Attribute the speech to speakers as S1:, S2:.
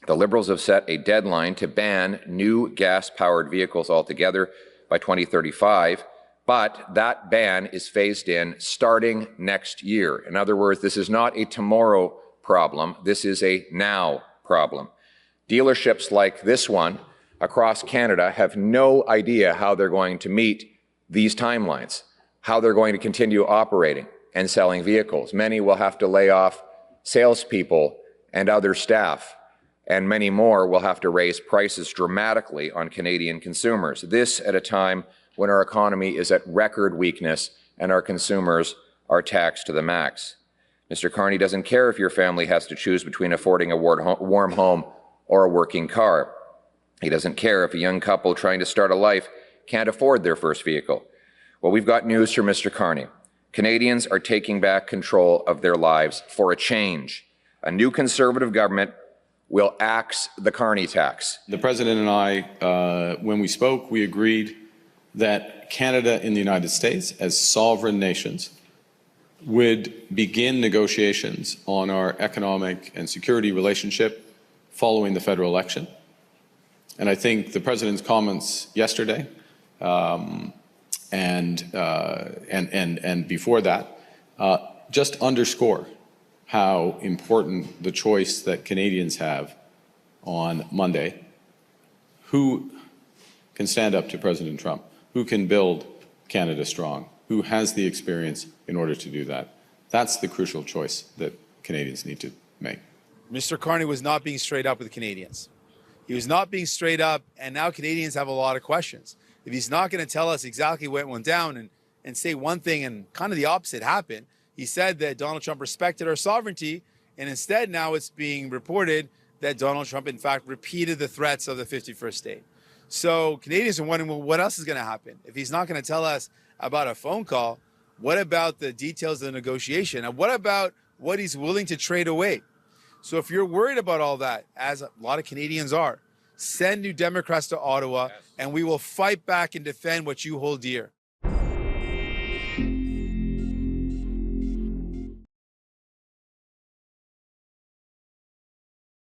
S1: The Liberals have set a deadline to ban new gas-powered vehicles altogether by 2035, but that ban is phased in starting next year. In other words, this is not a tomorrow problem. This is a now problem. Dealerships like this one across Canada have no idea how they're going to meet these timelines, how they're going to continue operating and selling vehicles. Many will have to lay off salespeople and other staff, and many more will have to raise prices dramatically on Canadian consumers. This at a time when our economy is at record weakness and our consumers are taxed to the max. Mr. Carney doesn't care if your family has to choose between affording a warm home or a working car. He doesn't care if a young couple trying to start a life can't afford their first vehicle. Well, we've got news for Mr. Carney. Canadians are taking back control of their lives for a change. A new Conservative government will axe the Carney tax.
S2: The President and I, when we spoke, we agreed that Canada and the United States, as sovereign nations, would begin negotiations on our economic and security relationship following the federal election. And I think the President's comments yesterday and before that just underscore how important the choice that Canadians have on Monday. Who can stand up to President Trump? Who can build Canada strong? Who has the experience in order to do that? That's the crucial choice that Canadians need to make.
S3: Mr. Carney was not being straight up with Canadians. He was not being straight up, and now Canadians have a lot of questions. If he's not going to tell us exactly what went down and say one thing and kind of the opposite happened, he said that Donald Trump respected our sovereignty, and instead now it's being reported that Donald Trump, in fact, repeated the threats of the 51st state. So Canadians are wondering, well, what else is going to happen? If he's not going to tell us about a phone call, what about the details of the negotiation? And what about what he's willing to trade away? So if you're worried about all that, as a lot of Canadians are, send New Democrats to Ottawa, and we will fight back and defend what you hold dear.